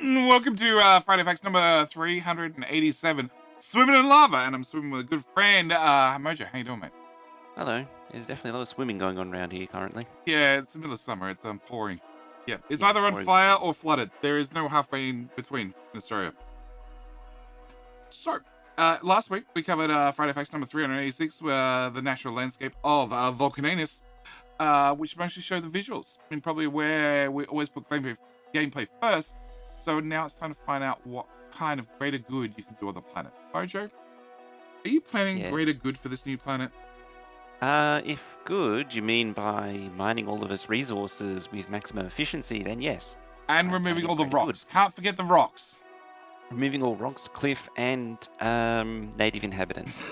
Welcome to Friday Facts number 387, Swimming in Lava, and I'm swimming with a good friend, Mojo. How you doing, mate? Hello. There's definitely a lot of swimming going on around here currently. Yeah, it's the middle of summer. It's pouring. Yeah, it's Yeah, either on pouring. fire or flooded. There is no halfway in between in Australia. So, last week we covered Friday Facts number 386, the natural landscape of Volcananis, which mostly show the visuals. I mean, probably where we always put gameplay first. So now it's time to find out what kind of greater good you can do on the planet. Mojo, are you planning Yes. greater good for this new planet? If good, you mean by mining all of its resources with maximum efficiency, then yes. And I'm removing planning all the greater good. rocks. Can't forget the rocks. Removing all rocks, cliff, and native inhabitants.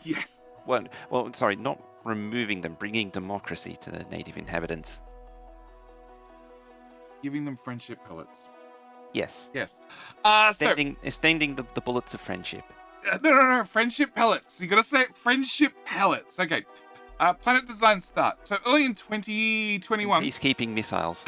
Yes. Well, sorry, not removing them, bringing democracy to the native inhabitants. Giving them friendship pellets. Yes. Yes. Extending the bullets of friendship. No. Friendship pellets. You gotta say it, friendship pellets. Okay. Planet design start. So early in 2021. Peacekeeping missiles.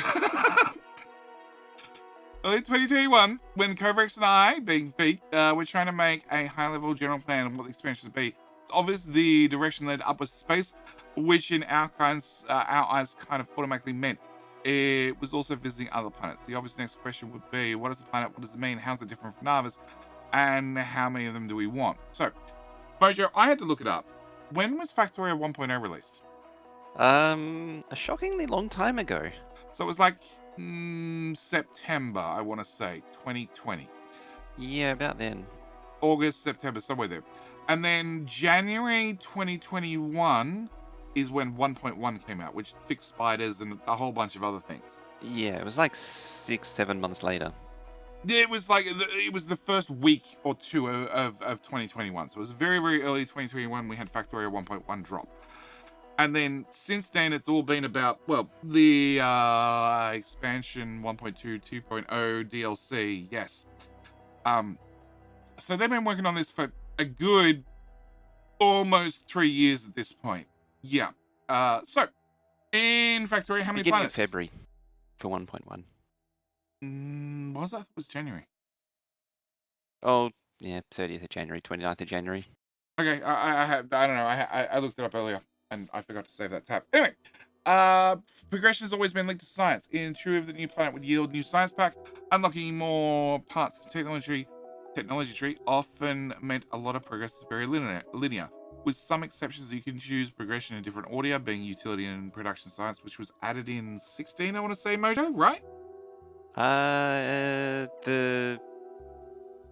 Early 2021, when Kovacs and I, being V, we're trying to make a high-level general plan of what the expansion should be. It's obvious the direction led upwards to space, which in our eyes kind of automatically meant it was also visiting other planets. The obvious next question would be, what is the planet? What does it mean? How's it different from Navas? And how many of them do we want? So, Mojo, I had to look it up. When was Factorio 1.0 released? A shockingly long time ago. So it was like September, I want to say, 2020. Yeah, about then. August, September, somewhere there. And then January 2021 is when 1.1 came out, which fixed spiders and a whole bunch of other things. Yeah, it was like 6-7 months later. It was like, it was the first week or two of 2021. So it was very, very early 2021 we had Factorio 1.1 drop. And then since then, it's all been about, well, the expansion 1.2, 2.0 DLC, yes. So they've been working on this for a good almost 3 years at this point. Yeah. So, in Factorio, how many Beginning planets? of February for 1.1. What was that? I thought it was January. Oh, yeah, 30th of January, 29th of January. Okay, I don't know. I looked it up earlier and I forgot to save that tab. Anyway, progression has always been linked to science. Intuitive, the new planet would yield new science pack, unlocking more parts of the technology tree often meant a lot of progress is very linear. With some exceptions, you can choose progression in different order, being utility and production science, which was added in 16, I want to say, Mojo, right? The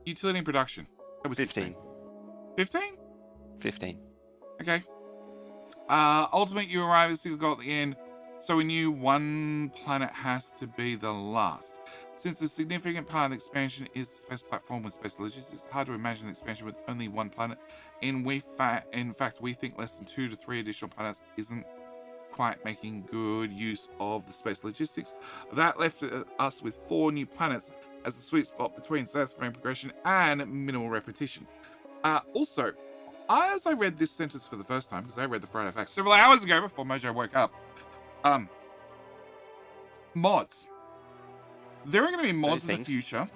Utility and production. That was 15. 15? 15. Okay. Ultimate, you arrive at a single goal at the end, so we knew one planet has to be the last. Since a significant part of the expansion is the space platform with space logistics, it's hard to imagine the expansion with only one planet. In fact, we think less than 2 to 3 additional planets isn't quite making good use of the space logistics. That left us with 4 new planets as the sweet spot between satisfying progression and minimal repetition. Also, as I read this sentence for the first time, because I read the Friday Facts several hours ago before Mojo woke up, mods. There are going to be mods in the future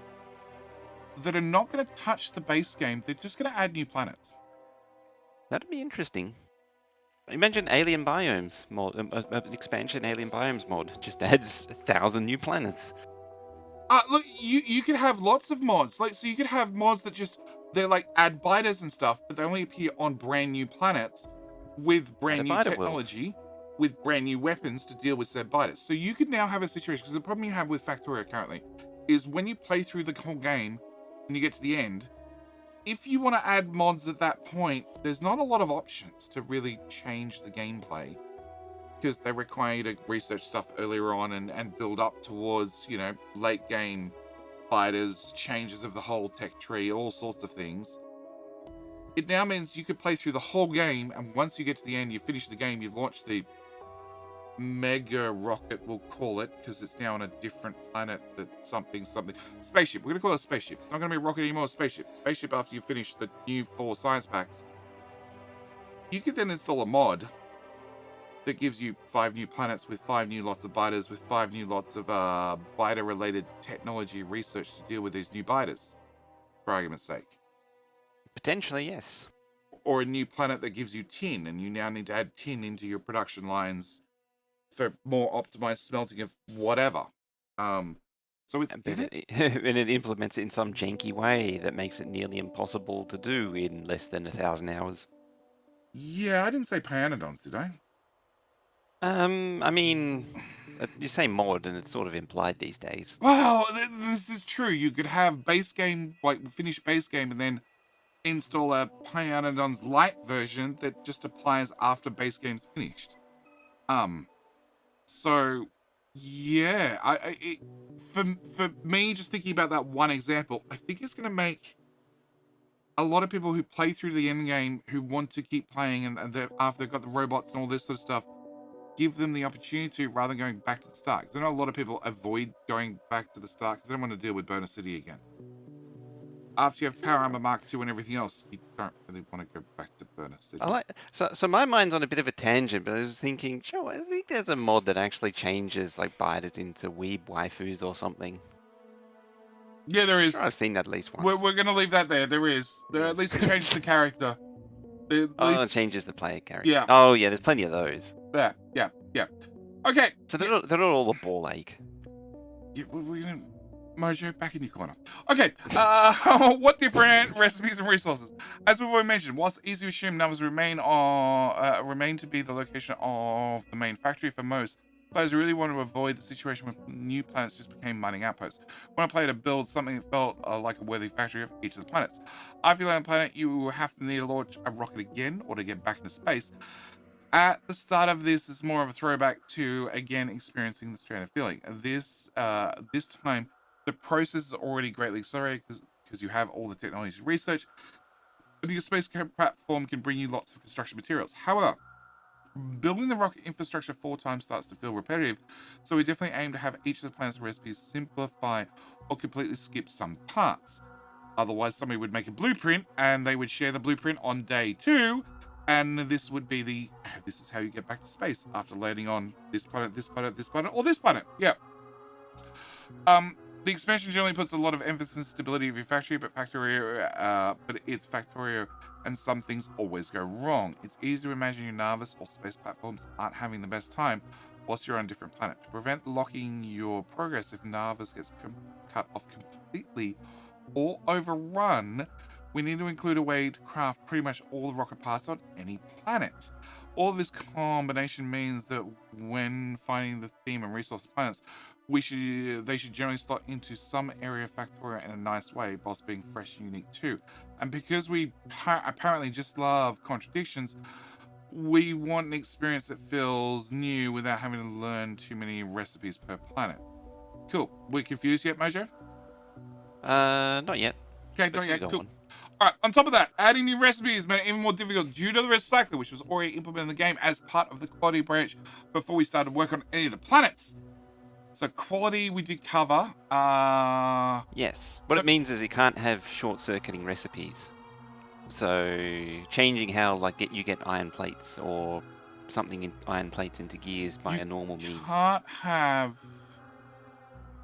that are not going to touch the base game. They're just going to add new planets. That'd be interesting. Imagine alien biomes mod, an expansion alien biomes mod just adds 1,000 new planets. Look, you could have lots of mods. Like, so you could have mods that just, they're like add biters and stuff, but they only appear on brand new planets with brand new technology, with brand new weapons to deal with said biters. So you could now have a situation, because the problem you have with Factorio currently is when you play through the whole game and you get to the end, if you want to add mods at that point, there's not a lot of options to really change the gameplay, because they require you to research stuff earlier on and build up towards, you know, late game fighters, changes of the whole tech tree, all sorts of things. It now means you could play through the whole game, and once you get to the end, you finish the game, you've launched the mega rocket, we'll call it, because it's now on a different planet, that something. Spaceship, we're going to call it a spaceship. It's not going to be a rocket anymore, a spaceship. Spaceship after you finish the new 4 science packs. You could then install a mod that gives you 5 new planets with 5 new lots of biters, with 5 new lots of biter-related technology research to deal with these new biters, for argument's sake. Potentially, yes. Or a new planet that gives you tin, and you now need to add tin into your production lines for more optimized smelting of whatever. So it's But and it implements it in some janky way that makes it nearly impossible to do in less than 1,000 hours. Yeah, I didn't say Pyanodons, did I? I mean, you say mod, and it's sort of implied these days. Well, this is true. You could have base game, like finish base game, and then install a Pyanodons Lite version that just applies after base game's finished. So yeah, for me, just thinking about that one example, I think it's going to make a lot of people who play through the end game who want to keep playing and after they've got the robots and all this sort of stuff, give them the opportunity to rather than going back to the start. Because I know a lot of people avoid going back to the start because they don't want to deal with Burner City again. After you have Power Armor Mark II and everything else, you don't really want to go back to Burner City. So my mind's on a bit of a tangent, but I was thinking, sure, I think there's a mod that actually changes like biters into weeb waifus or something. Yeah, there is. Sure, I've seen that at least once. We're going to leave that there. There is. At least it changes the character. It changes the player character. Yeah. Oh, yeah, there's plenty of those. Yeah. Okay. So they're not all a ball ache. Yeah, we're gonna Mojo back in your corner. Okay. What different recipes and resources? As we've already mentioned, whilst easy to assume numbers remain to be the location of the main factory for most, players really want to avoid the situation where new planets just became mining outposts. When I play to build something that felt like a worthy factory of each of the planets. I feel on a planet you will have to need to launch a rocket again or to get back into space. At the start of this is more of a throwback to again experiencing the stranded feeling. This time the process is already greatly accelerated because you have all the technology to research, and your space platform can bring you lots of construction materials. However, building the rocket infrastructure 4 times starts to feel repetitive, so we definitely aim to have each of the planet's recipes simplify or completely skip some parts. Otherwise, somebody would make a blueprint and they would share the blueprint on day 2, and this would be this is how you get back to space after landing on this planet, this planet, this planet, or this planet. Yeah. The expansion generally puts a lot of emphasis on stability of your factory, but it's Factorio, and some things always go wrong. It's easy to imagine your Narvis or space platforms aren't having the best time whilst you're on a different planet. To prevent locking your progress if Narvis gets cut off completely or overrun, we need to include a way to craft pretty much all the rocket parts on any planet. All of this combination means that when finding the theme and resource planets, they should generally slot into some area of Factorio in a nice way, whilst being fresh and unique too. And because we apparently just love contradictions, we want an experience that feels new without having to learn too many recipes per planet. Cool. We confused yet, Mojo? Not yet. Okay, not yet. Cool. Alright, on top of that, adding new recipes made it even more difficult due to the recycler, which was already implemented in the game as part of the quality branch before we started work on any of the planets. So quality we did cover. Yes. What it means is it can't have short-circuiting recipes. So changing how you get iron plates or something in iron plates into gears by a normal means.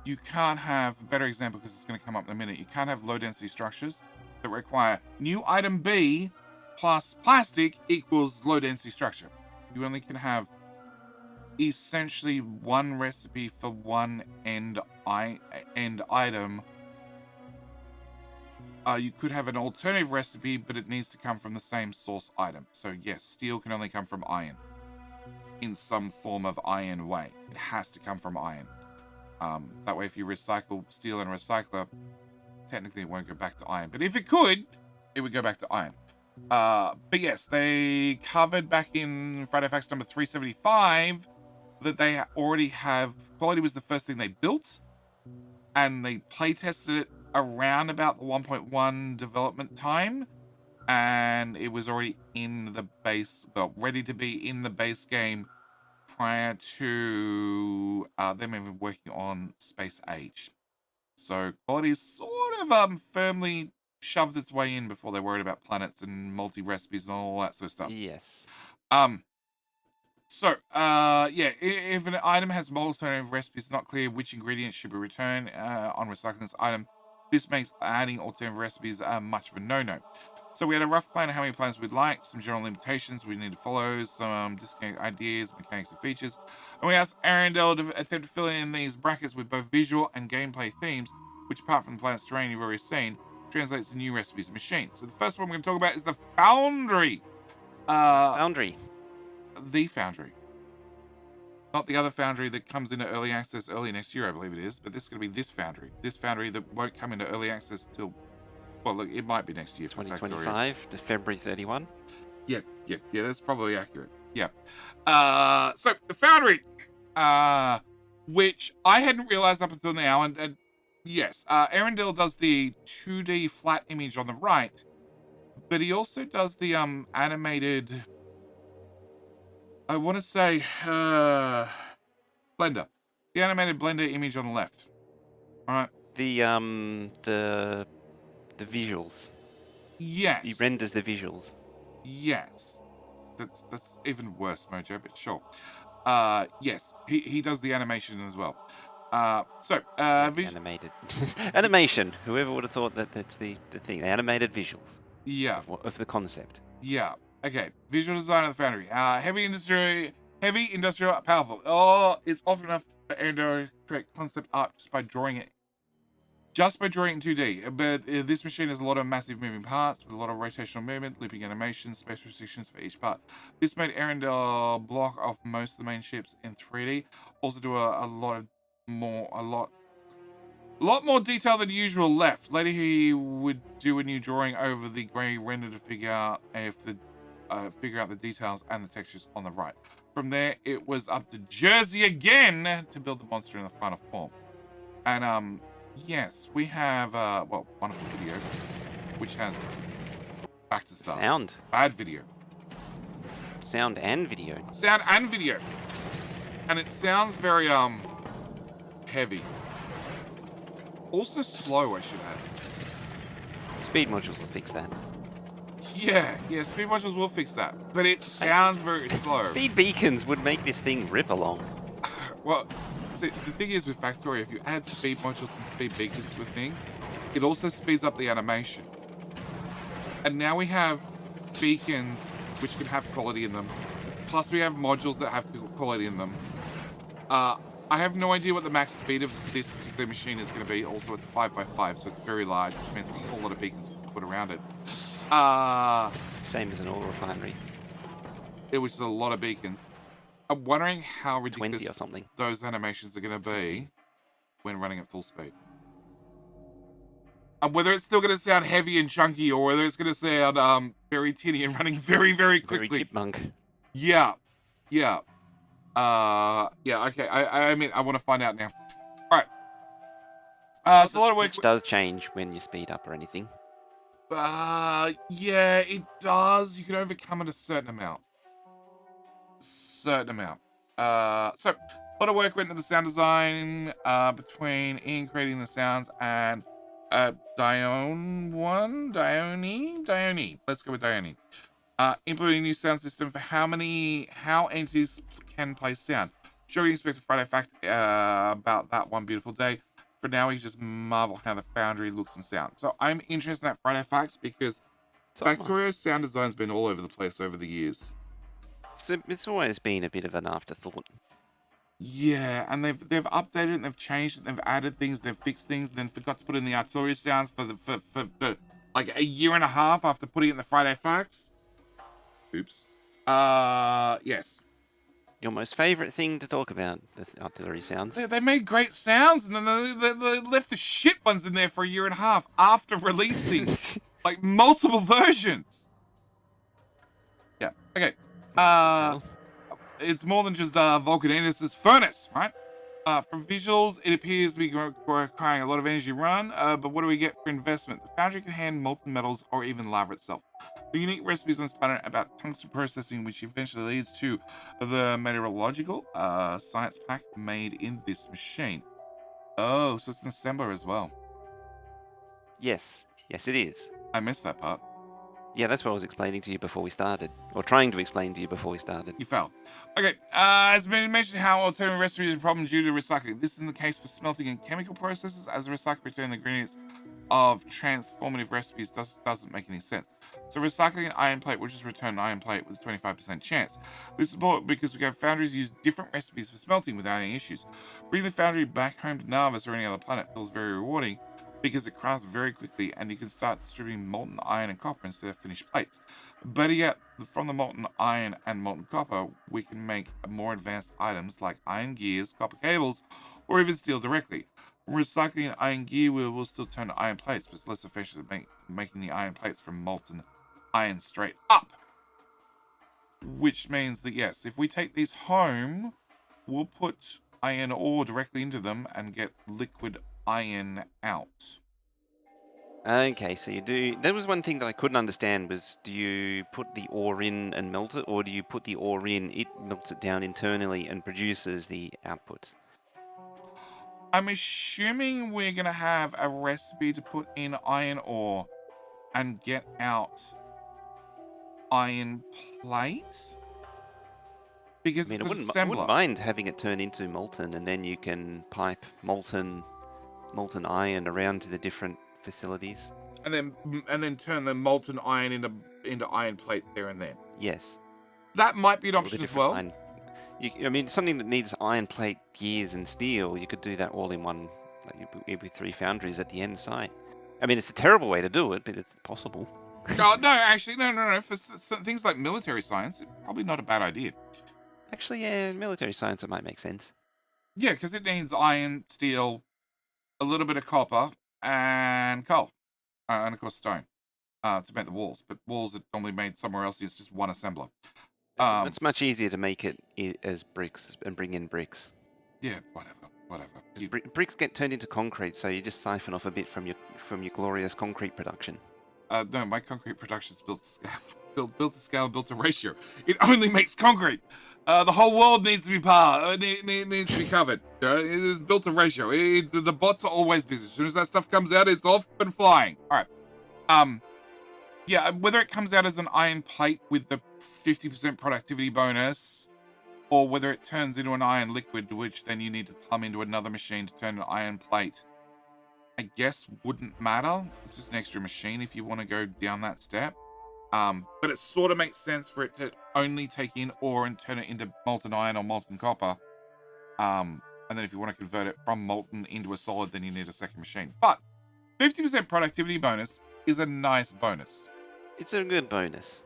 You can't have a better example because it's going to come up in a minute. You can't have low density structures that require new item B plus plastic equals low density structure. You only can have essentially one recipe for one end item. You could have an alternative recipe, but it needs to come from the same source item. So yes, steel can only come from iron in some form of iron way. It has to come from iron. That way, if you recycle steel in a recycler, technically it won't go back to iron. But if it could, it would go back to iron. But yes, they covered back in Friday Facts number 375 that they already have... Quality was the first thing they built, and they play tested it around about the 1.1 development time, and it was already in the base... Well, ready to be in the base game prior to them even working on Space Age. So quality sort of firmly shoved its way in before they worried about planets and multi-recipes and all that sort of stuff. Yes. So, yeah, if an item has multiple alternative recipes, it's not clear which ingredients should be returned on recycling this item. This makes adding alternative recipes much of a no-no. So we had a rough plan of how many plans we'd like, some general limitations we need to follow, some disconnect ideas, mechanics, and features. And we asked Arendelle to attempt to fill in these brackets with both visual and gameplay themes, which apart from the planet's terrain you've already seen, translates to new recipes and machines. So the first one we're going to talk about is the Foundry. Foundry. The Foundry. Not the other Foundry that comes into early access early next year, I believe it is, but this is going to be this Foundry. This Foundry that won't come into early access till, well, look, it might be next year for 2025 to February 31. Yeah, that's probably accurate. Yeah. So the Foundry, which I hadn't realized up until now, and yes, Arendelle does the 2D flat image on the right, but he also does the animated, I want to say, Blender. The animated Blender image on the left. All right. The visuals. Yes. He renders the visuals. Yes. That's even worse, Mojo, but sure. Yes, he does the animation as well. Animated animation. Whoever would have thought that that's the thing. The animated visuals. Yeah. Of the concept. Yeah. Okay. Visual design of the Foundry. Heavy industrial, powerful. Oh, it's often enough for Endo to create concept art just by drawing it. Just by drawing it in 2D. But this machine has a lot of massive moving parts with a lot of rotational movement, looping animations, space restrictions for each part. This made Arendelle block off most of the main ships in 3D. Also do a lot more detail than usual left. Later he would do a new drawing over the grey render to figure out the details and the textures on the right. From there, it was up to Jersey again to build the monster in the final form. And yes, we have wonderful video, which has back to start. Sound. Bad video. Sound and video. Sound and video. And it sounds very heavy. Also slow, I should add. Speed modules will fix that. Yeah, speed modules will fix that. But it sounds very slow. Speed beacons would make this thing rip along. Well, see, the thing is with Factorio, if you add speed modules and speed beacons to a thing, it also speeds up the animation. And now we have beacons which can have quality in them. Plus we have modules that have quality in them. I have no idea what the max speed of this particular machine is going to be. Also, it's 5x5, so it's very large, which means a whole lot of beacons to put around it. Same as an oil refinery. It was a lot of beacons. I'm wondering how ridiculous 20 or something. Those animations are going to be when running at full speed. And whether it's still going to sound heavy and chunky, or whether it's going to sound very tinny and running very, very quickly. Very chipmunk. Yeah. Okay. I mean, I want to find out now. All right. So a lot of work. Which does change when you speed up or anything. Yeah, it does. You can overcome it a certain amount. So a lot of work went into the sound design between Ian creating the sounds and Dione. Let's go with Dione. Implementing a new sound system for how entities can play sound. Sure, you expect a Friday fact about that one beautiful day. For now, we just marvel how the Foundry looks and sounds. So I'm interested in that Friday facts because Factorio's sound design's been all over the place over the years. It's always been a bit of an afterthought. Yeah, and they've updated it, they've changed it, they've added things, they've fixed things, then forgot to put in the artillery sounds for like a year and a half after putting it in the Friday facts. Oops. Yes. Your most favourite thing to talk about, the artillery sounds. They made great sounds, and then they left the shit ones in there for a year and a half after releasing like multiple versions. Yeah. Okay. It's more than just Vulcaninus' furnace, right? From visuals, it appears to be requiring a lot of energy to run, but what do we get for investment? The foundry can handle molten metals or even lava itself. The unique recipes on this planet about tungsten processing, which eventually leads to the meteorological science pack made in this machine. Oh, so it's an assembler as well. Yes, it is. I missed that part. Yeah, that's what I was explaining to you before we started, or trying to explain to you before we started. You failed. Okay, as been mentioned, how alternative recipes is a problem due to recycling. This isn't the case for smelting and chemical processes, as the recycling return the ingredients of transformative recipes doesn't make any sense. So recycling an iron plate will just return an iron plate with a 25% chance. This is important because we have foundries use different recipes for smelting without any issues. Bringing the foundry back home to Narvis or any other planet feels very rewarding because it crafts very quickly and you can start distributing molten iron and copper instead of finished plates. Better yet, from the molten iron and molten copper, we can make more advanced items like iron gears, copper cables, or even steel directly. Recycling an iron gear wheel will still turn to iron plates, but it's less efficient at making the iron plates from molten iron straight up. Which means that, yes, if we take these home, we'll put iron ore directly into them and get liquid iron out. Okay, so you do. That was one thing that I couldn't understand was, do you put the ore in and melt it, or do you put the ore in, it melts it down internally and produces the output? I'm assuming we're going to have a recipe to put in iron ore and get out iron plate. I Because mean, it's an I wouldn't assembler. mind having it turn into molten, and then you can pipe molten iron around to the different facilities. And then turn the molten iron into iron plate there and then. Yes. That might be an All the option as different well. iron. I mean, something that needs iron plate, gears, and steel, you could do that all in one, like with 3 foundries at the end site. I mean, it's a terrible way to do it, but it's possible. Oh, no, actually, no. For things like military science, it's probably not a bad idea. Actually, yeah, military science, it might make sense. Yeah, because it needs iron, steel, a little bit of copper, and coal, and of course stone to make the walls. But walls are normally made somewhere else. It's just one assembler. It's much easier to make it as bricks and bring in bricks. Yeah, whatever. Bricks get turned into concrete, so you just siphon off a bit from your glorious concrete production. No, my concrete production is built to scale. Built to scale, built to ratio. It only makes concrete. The whole world needs to be needs to be covered. It is built to ratio. The bots are always busy. As soon as that stuff comes out, it's off and flying. All right. Yeah, whether it comes out as an iron plate with the 50% productivity bonus, or whether it turns into an iron liquid, which then you need to plumb into another machine to turn an iron plate, I guess wouldn't matter. It's just an extra machine if you want to go down that step. But it sort of makes sense for it to only take in ore and turn it into molten iron or molten copper. And then if you want to convert it from molten into a solid, then you need a second machine. But 50% productivity bonus is a nice bonus. It's a good bonus.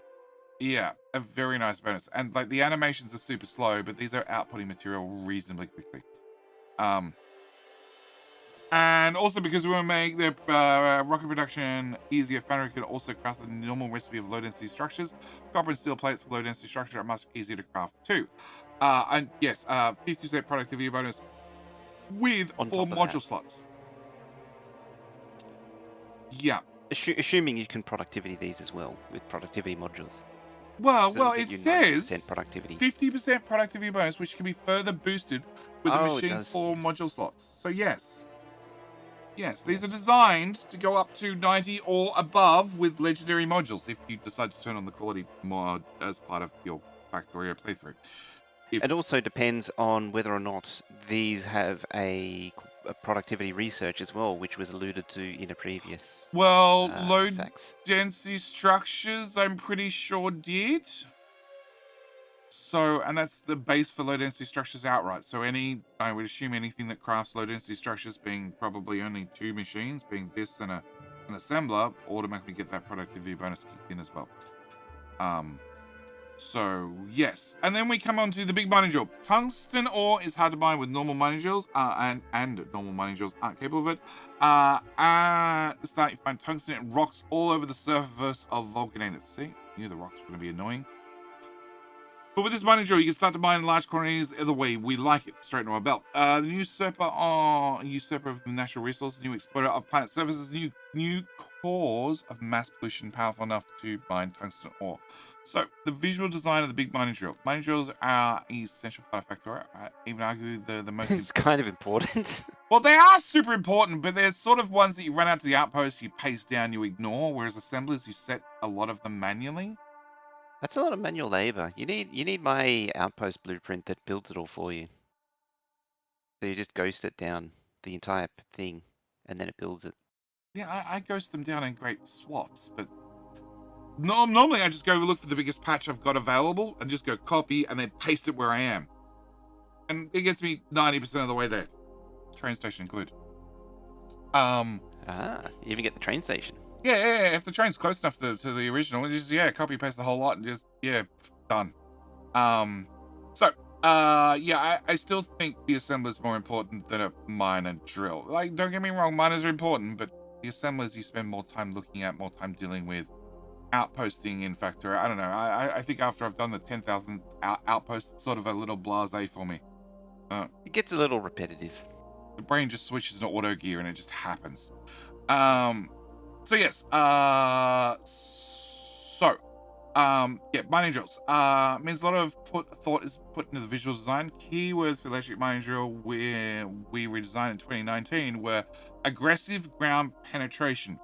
Yeah, a very nice bonus. And like the animations are super slow, but these are outputting material reasonably quickly. And also because we want to make the rocket production easier, Foundry can also craft the normal recipe of low-density structures. Copper and steel plates for low-density structure are much easier to craft too. And yes, 50% productivity bonus with On 4 top of module that. slots. Yeah. Assuming you can productivity these as well with productivity modules. Well, it says productivity. 50% productivity bonus, which can be further boosted with the machine's 4 module slots. So yes. Yes, these are designed to go up to 90 or above with legendary modules if you decide to turn on the quality mod as part of your Factorio playthrough. It also depends on whether or not these have a productivity research as well, which was alluded to in a previous low facts. density structures, I'm pretty sure did. So, and that's the base for low density structures outright. So I would assume anything that crafts low density structures, being probably only 2 machines, being this and an assembler, automatically get that productivity bonus kicked in as well. So yes, and then we come on to the big mining drill. Tungsten ore is hard to mine with normal mining drills, and normal mining drills aren't capable of it. At the start, you find tungsten and rocks all over the surface of Vulcanatus. See, knew the rocks were going to be annoying. But with this mining drill, you can start to mine in large quantities the way we like it, straight into our belt. The new usurper of natural resources, new explorer of planet surfaces, new cause of mass pollution powerful enough to mine tungsten ore. So, the visual design of the big mining drill. Mining drills are an essential part of Factorio. I even argue the most... It's kind of important. Well, they are super important, but they're sort of ones that you run out to the outpost, you paste down, you ignore, whereas assemblers, you set a lot of them manually. That's a lot of manual labor. You need my outpost blueprint that builds it all for you. So you just ghost it down the entire thing, and then it builds it. Yeah, I ghost them down in great swaths, but normally I just go look for the biggest patch I've got available and just go copy and then paste it where I am. And it gets me 90% of the way there. Train station included. You even get the train station. Yeah. If the train's close enough to the original, just copy paste the whole lot and just done. I still think the assembler's more important than a mine and drill. Like, don't get me wrong, miners are important, but the assemblers you spend more time looking at, more time dealing with. Outposting in Factorio, I don't know. I think after I've done the 10,000 outpost, it's sort of a little blasé for me. It gets a little repetitive. The brain just switches into auto gear and it just happens. Mining drills. Means a lot of thought is put into the visual design. Keywords for electric mining drill we redesigned in 2019 were aggressive ground penetration,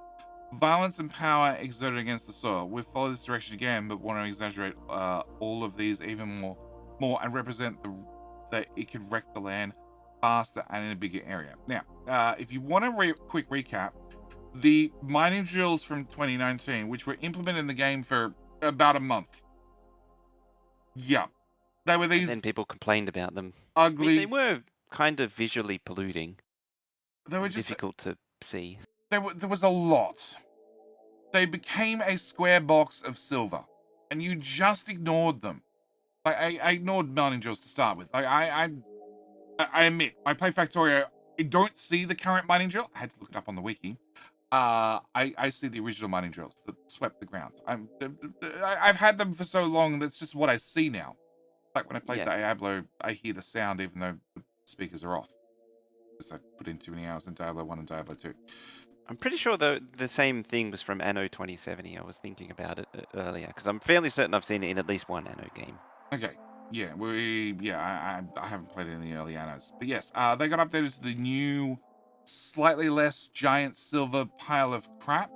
violence and power exerted against the soil. We've followed this direction again, but want to exaggerate all of these even more and represent that it can wreck the land faster and in a bigger area. Now, if you want a quick recap, the mining drills from 2019, which were implemented in the game for about a month. Yeah. They were these... And then people complained about them. Ugly... I mean, they were kind of visually polluting. They were just... difficult to see. There was a lot. They became a square box of silver. And you just ignored them. Like, I ignored mining drills to start with. I admit, I play Factorio. I don't see the current mining drill. I had to look it up on the wiki. I see the original mining drills that swept the ground. I've had them for so long, that's just what I see now. Like when I played Diablo, I hear the sound even though the speakers are off. Because I put in too many hours in Diablo 1 and Diablo 2. I'm pretty sure the same thing was from Anno 2070. I was thinking about it earlier, because I'm fairly certain I've seen it in at least one Anno game. Okay. Yeah, I haven't played it in the early Annos. But yes, they got updated to the new, slightly less giant silver pile of crap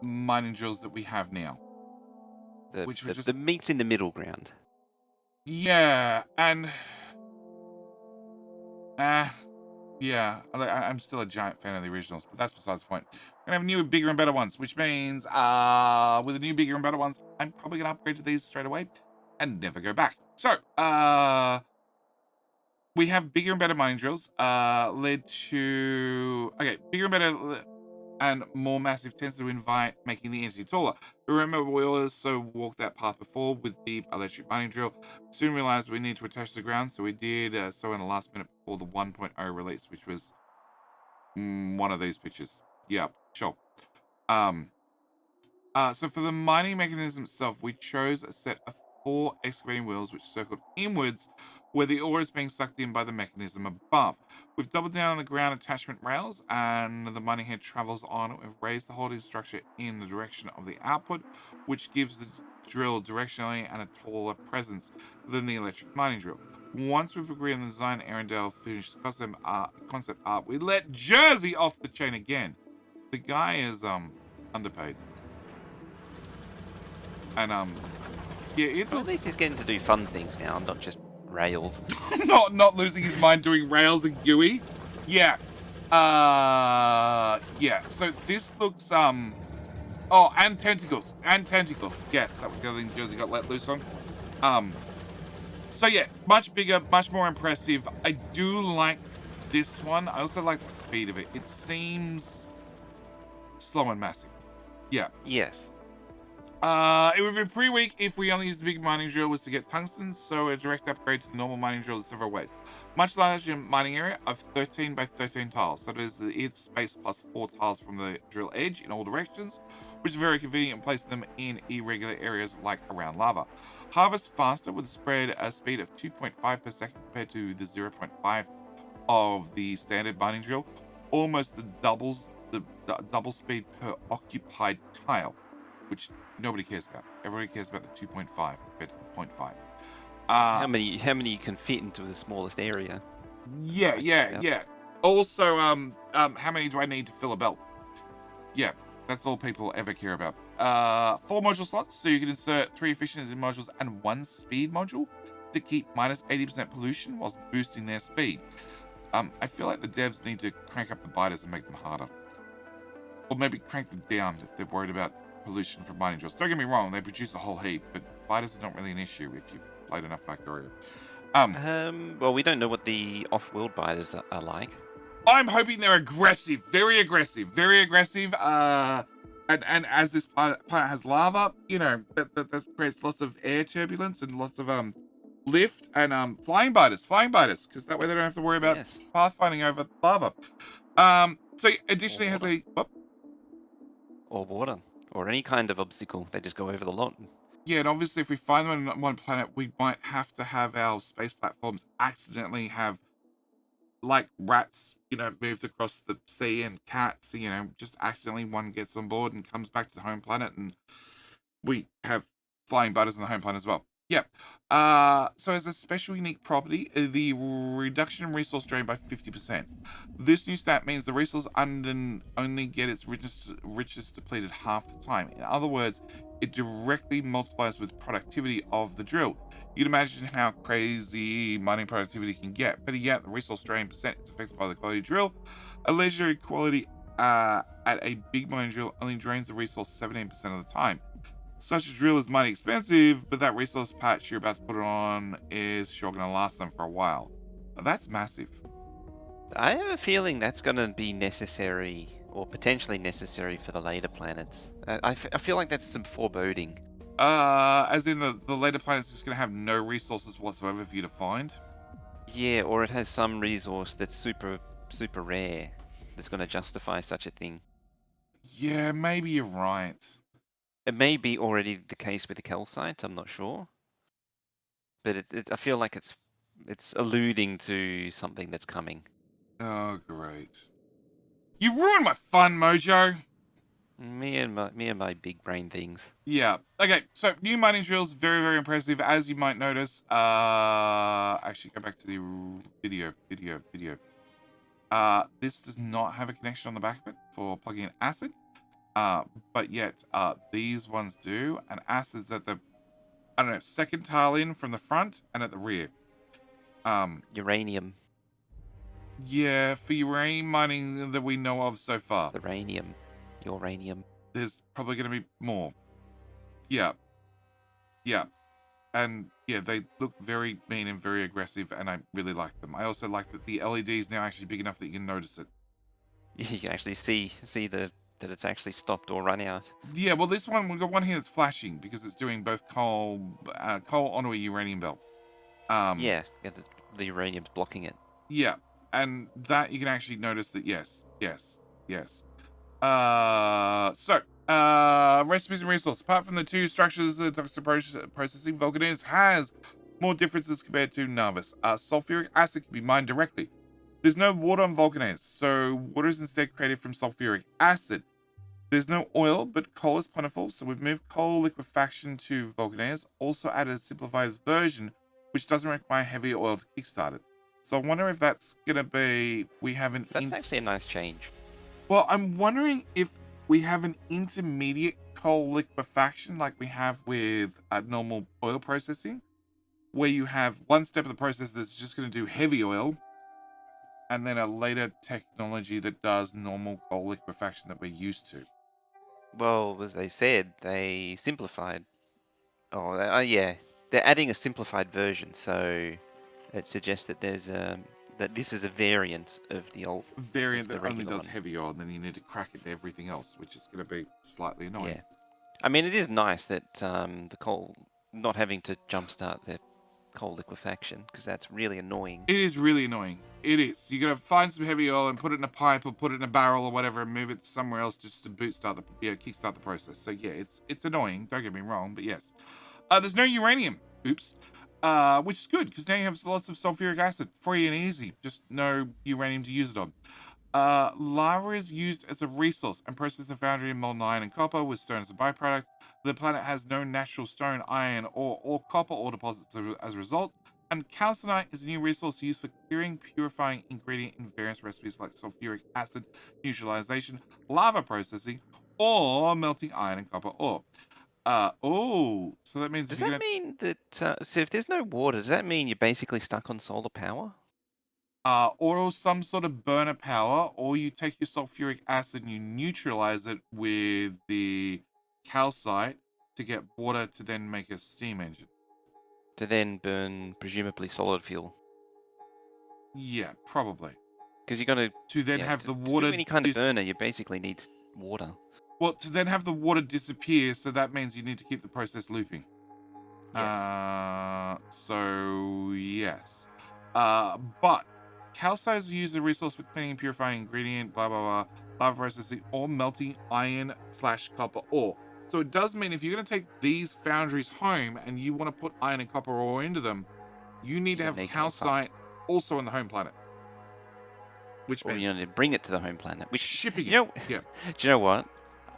mining drills that we have now. The meat's in the middle ground. Yeah, and... I'm still a giant fan of the originals, but that's besides the point. We're going to have new, bigger, and better ones, which means with the new, bigger, and better ones, I'm probably going to upgrade to these straight away and never go back. So, we have bigger and better mining drills, led to... Okay, bigger and better and more massive tends to invite making the entity taller. Remember, we also walked that path before with the electric mining drill. Soon realized we need to attach to the ground, so we did so in the last minute before the 1.0 release, which was one of these pictures. Yeah, sure. So for the mining mechanism itself, we chose a set of 4 excavating wheels which circled inwards where the ore is being sucked in by the mechanism above. We've doubled down on the ground attachment rails and the mining head travels on it. We've raised the holding structure in the direction of the output, which gives the drill directionally and a taller presence than the electric mining drill. Once we've agreed on the design, Arendelle finished the concept art. We let Jersey off the chain again. The guy is underpaid. And yeah, it Well, at least he's getting to do fun things now, not just rails. not losing his mind doing rails and GUI. Yeah. Yeah. So this looks oh, and tentacles. Yes, that was the other thing Jersey got let loose on. So yeah, much bigger, much more impressive. I do like this one. I also like the speed of it. It seems slow and massive. Yeah. Yes. It would be pretty weak if we only used the big mining drill was to get tungsten, so a direct upgrade to the normal mining drill is several ways. Much larger mining area of 13 by 13 tiles, so there's its space plus 4 tiles from the drill edge in all directions, which is very convenient in placing them in irregular areas like around lava. Harvest faster with a speed of 2.5 per second compared to the 0.5 of the standard mining drill, almost the double speed per occupied tile, which nobody cares about. Everybody cares about the 2.5 compared to the 0.5. How many you can fit into the smallest area? Yeah. Also, how many do I need to fill a belt? Yeah, that's all people ever care about. 4 module slots, so you can insert 3 efficiency modules and 1 speed module to keep minus 80% pollution whilst boosting their speed. I feel like the devs need to crank up the biters and make them harder. Or maybe crank them down if they're worried about pollution from mining drills. Don't get me wrong, they produce a whole heap, but biters are not really an issue if you've played enough Factorio. Well, we don't know what the off-world biters are like. I'm hoping they're aggressive, very aggressive. And as this planet has lava, that creates lots of air turbulence and lots of lift and flying biters, because that way they don't have to worry about pathfinding over lava. So additionally has a or water or any kind of obstacle. They just go over the lot. Yeah, and obviously if we find them on one planet, we might have to have our space platforms accidentally have like rats, moved across the sea and cats, just accidentally one gets on board and comes back to the home planet and we have flying butters on the home planet as well. Yeah. So as a special unique property, the reduction in resource drain by 50%. This new stat means the resource only get its richest depleted half the time. In other words, it directly multiplies with productivity of the drill. You'd imagine how crazy mining productivity can get. Better yet, the resource drain percent is affected by the quality of drill. A legendary quality at a big mining drill only drains the resource 17% of the time. Such a drill is mighty expensive, but that resource patch you're about to put it on is sure going to last them for a while. That's massive. I have a feeling that's going to be necessary, or potentially necessary for the later planets. I feel like that's some foreboding. As in the later planet's just going to have no resources whatsoever for you to find? Yeah, or it has some resource that's super rare that's going to justify such a thing. Yeah, maybe you're right. It may be already the case with the calcite, I'm not sure. But I feel like it's alluding to something that's coming. Oh, great. You ruined my fun, Mojo. Me and my big brain things. Yeah. Okay, so new mining drills, very, very impressive. As you might notice, actually go back to the video. This does not have a connection on the back of it for plugging in acid. But yet, these ones do. And acid's at the, second tile in from the front and at the rear. Uranium. Yeah, for uranium mining that we know of so far. Uranium. There's probably going to be more. Yeah. And yeah, they look very mean and very aggressive, and I really like them. I also like that the LED is now actually big enough that you can notice it. You can actually see that it's actually stopped or run out. Yeah, well, this one, we've got one here that's flashing because it's doing both coal onto a uranium belt. Yeah, the uranium's blocking it. Yeah, and that you can actually notice that, yes. Recipes and resources. Apart from the two structures of processing, Vulcanese has more differences compared to Navis. Sulfuric acid can be mined directly. There's no water on Vulcanese, so water is instead created from sulfuric acid. There's no oil, but coal is plentiful, so we've moved coal liquefaction to Vulcanese. Also added a simplified version, which doesn't require heavy oil to kickstart it. So I wonder if that's gonna be That's actually a nice change. Well, I'm wondering if we have an intermediate coal liquefaction like we have with normal oil processing, where you have one step of the process that's just going to do heavy oil, and then a later technology that does normal coal liquefaction that we're used to. Well, as they said, they simplified. Oh, yeah, they're adding a simplified version, so it suggests that that this is a variant of the old Variant of the that only regular does one. heavy oil, and then you need to crack it to everything else, which is going to be slightly annoying. I mean, it is nice that the coal not having to jumpstart the coal liquefaction, because that's really annoying. It is really annoying. It is. You gotta find some heavy oil and put it in a pipe or put it in a barrel or whatever and move it somewhere else just to kickstart the process. So yeah, it's annoying. Don't get me wrong, but yes. There's no uranium. Oops. Which is good because now you have lots of sulfuric acid, free and easy. Just no uranium to use it on. Lava is used as a resource and processed in foundry in molten iron and copper with stone as a byproduct. The planet has no natural stone, iron, or copper ore deposits as a result. And calcinite is a new resource used for clearing, purifying ingredient in various recipes like sulfuric acid neutralization, lava processing, or melting iron and copper ore. So that means if Does you're that gonna mean that, so if there's no water, does that mean you're basically stuck on solar power? or some sort of burner power, or you take your sulfuric acid and you neutralize it with the calcite to get water to then make a steam engine. To then burn, presumably, solid fuel? Yeah, probably. Because you're going to, To then yeah, have the to do water any kind of burner, you basically need water. well, to then have the water disappear, so that means you need to keep the process looping. Yes. So yes. But calcite is used as a resource for cleaning and purifying ingredient, blah blah blah, lava processing, or melting iron/copper ore. So it does mean if you're going to take these foundries home and you want to put iron and copper ore into them, you need to You're going have to need calcite. calcite also on the home planet. Which Or means you need to bring it to the home planet. Which, shipping you it. know, Yeah. do you know what?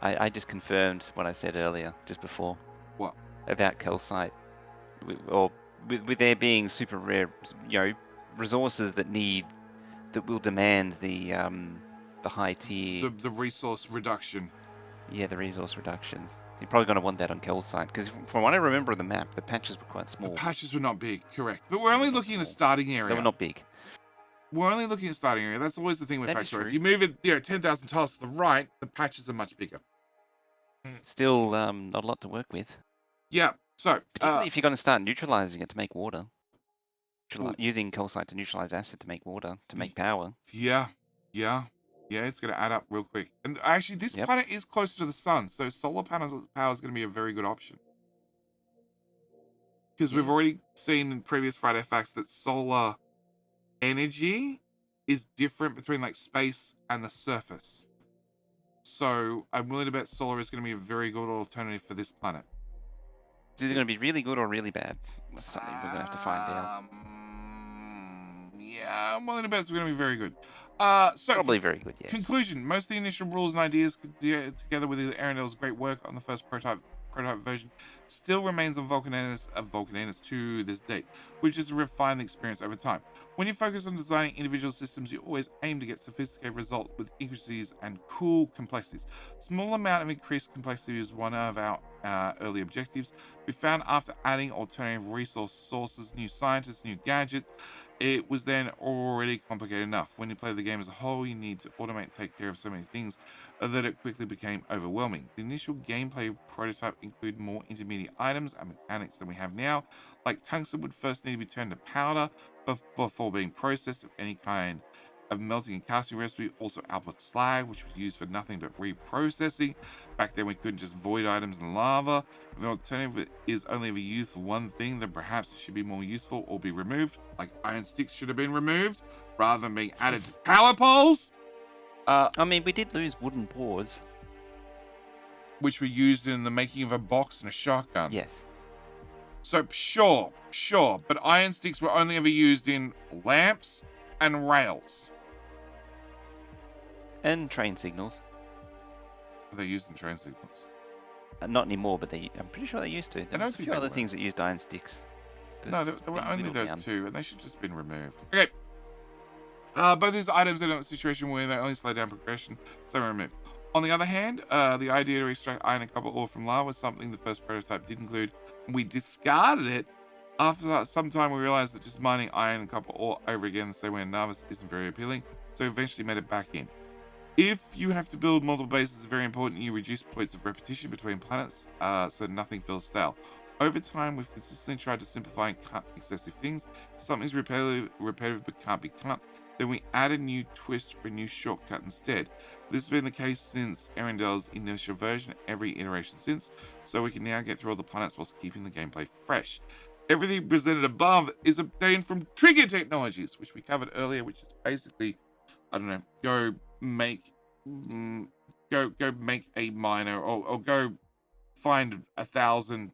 I just confirmed what I said earlier, just before, What? about calcite. Or with there being super rare, resources that will demand the high tier. The resource reduction. Yeah, the resource reduction. You're probably going to want that on calcite, because from what I remember of the map, the patches were quite The small. patches were not big, correct. But we're They only were not looking at a small. starting They area. were not big. We're only looking at starting area. That's always the thing with That is Factorio. If true. you move it, 10,000 tiles to the right, the patches are much bigger. Still, not a lot to work with. Yeah. So, Particularly if you're going to start neutralizing it to make water. Ooh. Using calcite to neutralize acid to make water, to make power. Yeah, it's going to add up real quick. And actually, this Yep. planet is closer to the sun, so solar panels power is going to be a very good option. Because we've already seen in previous Friday facts that solar energy is different between like space and the surface. So I'm willing to bet solar is going to be a very good alternative for this planet. It's either going to be really good or really bad. That's something we're going to have to find out. Yeah, I'm willing to bet it's going to be very good. So Probably very good, yes. Conclusion: most of the initial rules and ideas, together with Arendel's great work on the first prototype version, still remains on Vulcananus to this date, which is to refine the experience over time. When you focus on designing individual systems, you always aim to get sophisticated results with intricacies and cool complexities. Small amount of increased complexity is one of our early objectives. We found after adding alternative resource sources, new scientists, new gadgets, it was then already complicated enough. When you play the game as a whole, you need to automate and take care of so many things that it quickly became overwhelming. The initial gameplay prototype included more intermediate items and mechanics than we have now, like tungsten would first need to be turned to powder before being processed of any kind of melting and casting recipe, also output slag, which was used for nothing but reprocessing. Back then we couldn't just void items in lava. If an alternative is only ever used for one thing, then perhaps it should be more useful or be removed, like iron sticks should have been removed, rather than being added to power poles. I mean, we did lose wooden boards. Which were used in the making of a box and a shotgun. Yes. So sure, but iron sticks were only ever used in lamps and rails. And train signals. They're used in train signals. Not anymore, but I'm pretty sure they used to. There was a few other things that used iron sticks. No, there were only those two, and they should just been removed. Okay. Both these items are in a situation where they only slow down progression, so they're removed. On the other hand, the idea to extract iron and copper ore from lava was something the first prototype did include, and we discarded it. After some time, we realized that just mining iron and copper ore over again the same way in Navis isn't very appealing, so we eventually made it back in. If you have to build multiple bases, it's very important you reduce points of repetition between planets, so nothing feels stale. Over time, we've consistently tried to simplify and cut excessive things. If something's repetitive but can't be cut, then we add a new twist or a new shortcut instead. This has been the case since Arendelle's initial version, every iteration since, so we can now get through all the planets whilst keeping the gameplay fresh. Everything presented above is obtained from trigger technologies, which we covered earlier, which is basically, I don't know, go make a miner, or go find 1,000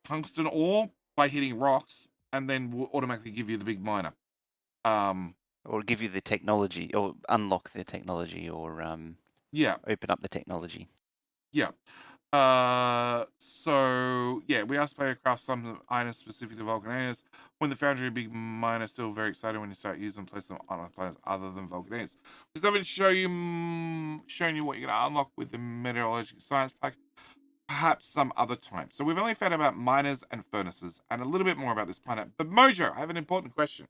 tungsten ore by hitting rocks, and then will automatically give you the big miner. Or give you the technology, or unlock the technology, or Yeah. open up the technology. Yeah. So yeah, we asked player craft some items specific to Vulcanus. When the Foundry big miner is still very excited when you start using them, place them on other planets other than Vulcanus. We still haven't shown you what you're gonna unlock with the meteorological science pack. Perhaps some other time. So we've only found about miners and furnaces and a little bit more about this planet. But Mojo, I have an important question.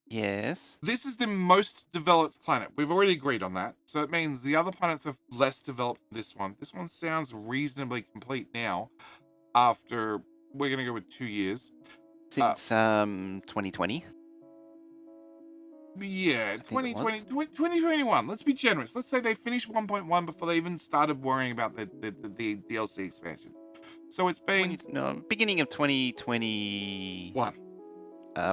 Yes. This is the most developed planet. We've already agreed on that. So it means the other planets are less developed than this one. This one sounds reasonably complete now after, we're going to go with 2 years. Since 2020. Yeah, I think it 2020, was. 2021. Let's be generous. Let's say they finished 1.1 before they even started worrying about the DLC expansion. So it's been... beginning of 2021.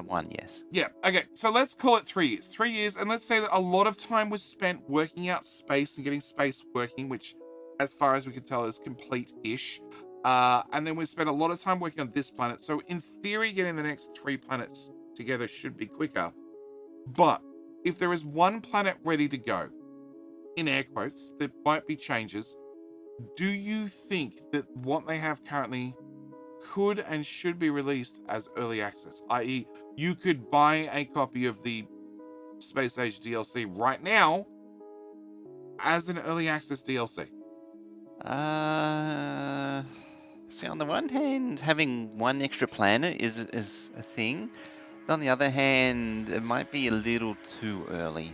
One, yes. Yeah, okay, so let's call it 3 years. 3 years, and let's say that a lot of time was spent working out space and getting space working, which, as far as we can tell, is complete-ish. And then we spent a lot of time working on this planet. So in theory, getting the next 3 planets together should be quicker. But if there is one planet ready to go, in air quotes, there might be changes. Do you think that what they have currently could and should be released as early access, i.e. you could buy a copy of the Space Age DLC right now as an early access DLC? See, on the one hand, having one extra planet is a thing. On the other hand, it might be a little too early.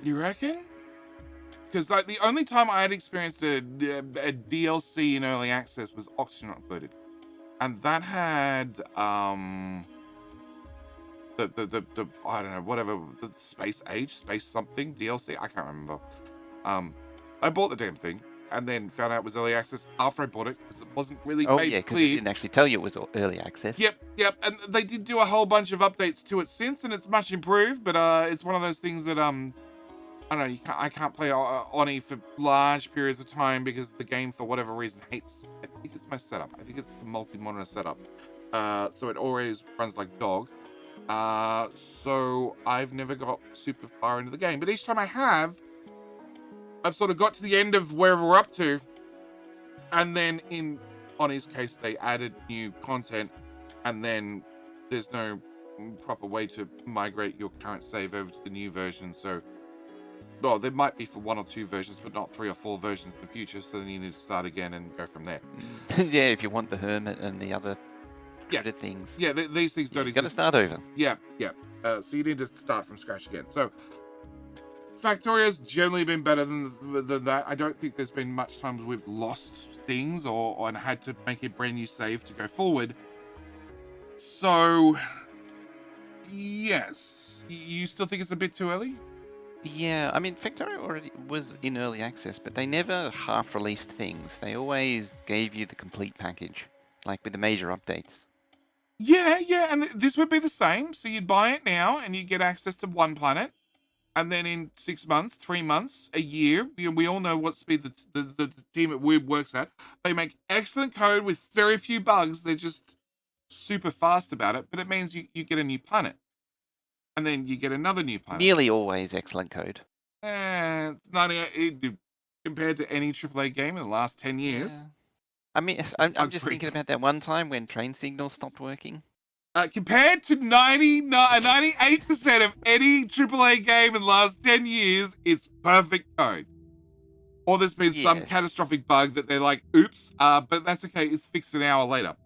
You reckon? Because like the only time I had experienced a DLC in early access was Oxygen Not Included, and that had the I don't know, whatever, the Space Age, Space something DLC, I can't remember. I bought the damn thing and then found out it was early access after I bought it because it wasn't really Oh made yeah, because clear. it didn't actually tell you it was early access. Yep, and they did do a whole bunch of updates to it since, and it's much improved. But it's one of those things that I don't know. I can't play Oni for large periods of time because the game, for whatever reason, hates. I think it's my setup. I think it's the multi-monitor setup. So it always runs like dog. So I've never got super far into the game. But each time I have, I've sort of got to the end of wherever we're up to, and then in Oni's case, they added new content, and then there's no proper way to migrate your current save over to the new version. So, well, there might be for 1 or 2 versions, but not 3 or 4 versions in the future. So then you need to start again and go from there. Yeah, if you want the Hermit and the other credit things. Yeah, these things don't exist. Got to start over. Yeah. So you need to start from scratch again. So Factorio's generally been better than that. I don't think there's been much times we've lost things or and had to make a brand new save to go forward. So, yes. You still think it's a bit too early? Yeah, I mean, Factorio already was in early access, but they never half-released things. They always gave you the complete package, like with the major updates. Yeah, and this would be the same. So you'd buy it now, and you get access to one planet. And then in 6 months, 3 months, a year, we all know what speed the team at Woob works at. They make excellent code with very few bugs. They're just super fast about it. But it means you get a new planet. And then you get another new planet. Nearly always excellent code. It's 98 compared to any AAA game in the last 10 years. Yeah. I mean, I'm just thinking about that one time when train signals stopped working. Compared to 98% of any AAA game in the last 10 years, it's perfect code. Or there's been some catastrophic bug that they're like, oops, but that's okay, it's fixed an hour later.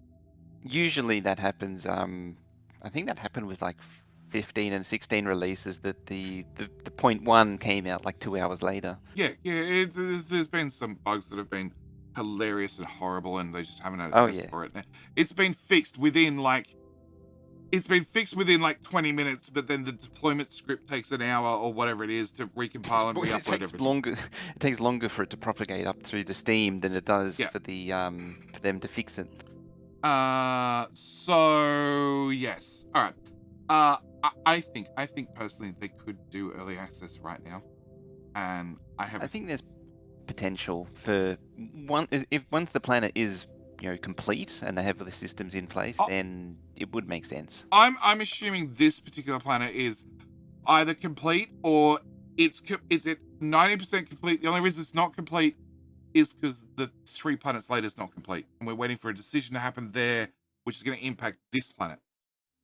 Usually that happens, I think that happened with like 15 and 16 releases, that the point 1 came out like 2 hours later. Yeah, there's been some bugs that have been hilarious and horrible, and they just haven't had a test for it. It's been fixed within like it's been fixed within like 20 minutes, but then the deployment script takes an hour or whatever it is to recompile and re-upload everything. Longer. It takes longer for it to propagate up through the Steam than it does Yeah. for the for them to fix it. So yes. All right. I think personally they could do early access right now, and I think there's potential for once the planet is complete and they have the systems in place, then it would make sense. I'm assuming this particular planet is either complete or it's at 90% complete. The only reason it's not complete is because the 3 planets later is not complete, and we're waiting for a decision to happen there, which is going to impact this planet.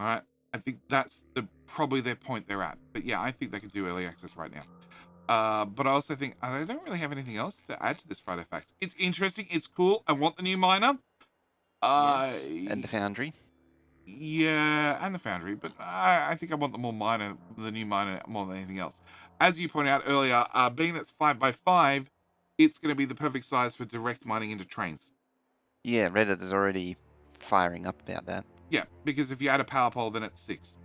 All right, I think that's probably their point they're at. But yeah, I think they could do early access right now. But I also think I don't really have anything else to add to this Friday Facts. It's interesting. It's cool. I want the new miner. Yes, and the foundry. Yeah, and the foundry. But I think I want the new miner, more than anything else. As you pointed out earlier, being that's 5x5, it's going to be the perfect size for direct mining into trains. Yeah, Reddit is already firing up about that. Yeah, because if you add a power pole, then it's 6.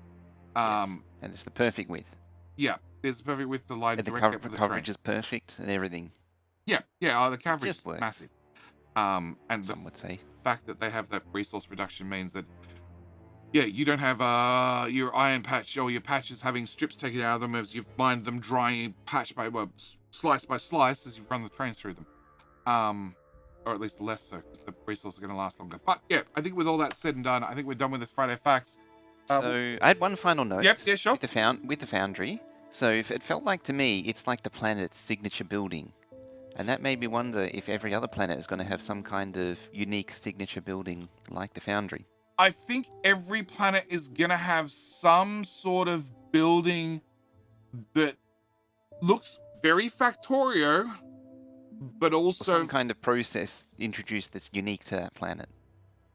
Yes, and it's the perfect width. Yeah, it's the perfect width to line direct up to the coverage train. is perfect and everything. Yeah, the coverage is massive. And some would say the fact that they have that resource reduction means that, yeah, you don't have your iron patch or your patches having strips taken out of them as you've mined them, drying patch by slice by slice as you've run the trains through them. Or at least less so, because the resources are going to last longer. But yeah, I think with all that said and done, I think we're done with this Friday Facts. So I had one final note. Yep, yeah, sure. With the foundry. So if it felt like to me, it's like the planet's signature building. And that made me wonder if every other planet is going to have some kind of unique signature building like the foundry. I think every planet is going to have some sort of building that looks very Factorio, but also some kind of process introduced that's unique to that planet.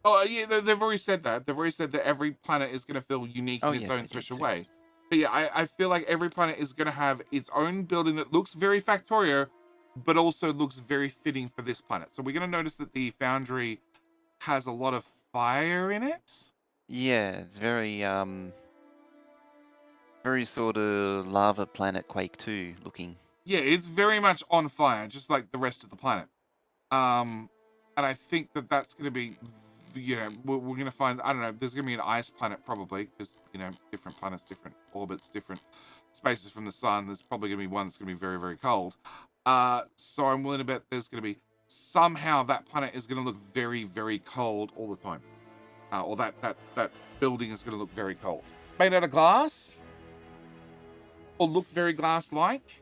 Oh, yeah, they've already said that. They've already said that every planet is going to feel unique in its own special way. But yeah, I feel like every planet is going to have its own building that looks very Factorio, but also looks very fitting for this planet. So we're going to notice that the foundry has a lot of fire in it. Yeah, it's very sort of lava planet Quake 2 looking. Yeah, it's very much on fire, just like the rest of the planet. And I think that that's going to be, we're going to find, I don't know, there's going to be an ice planet probably, because, different planets, different orbits, different spaces from the sun. There's probably going to be one that's going to be very, very cold. So I'm willing to bet there's going to be, somehow that planet is going to look very, very cold all the time. Or that building is going to look very cold. Made out of glass? Or look very glass-like?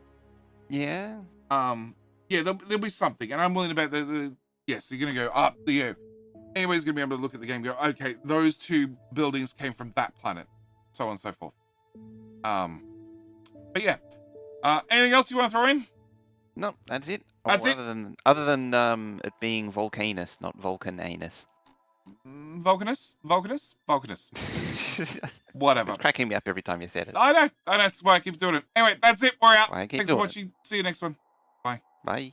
Yeah. Yeah, there'll be something, and I'm willing to bet that yes, you're gonna go up. Anybody's gonna be able to look at the game and go, okay, those 2 buildings came from that planet, so on and so forth. But yeah, anything else you want to throw in? No, that's it. That's it. Other than it being Volcanus, not Vulcananus. Vulcanus. Whatever. It's cracking me up every time you said it. I know. That's why I keep doing it. Anyway, that's it. We're out. Thanks for watching. See you next one. Bye. Bye.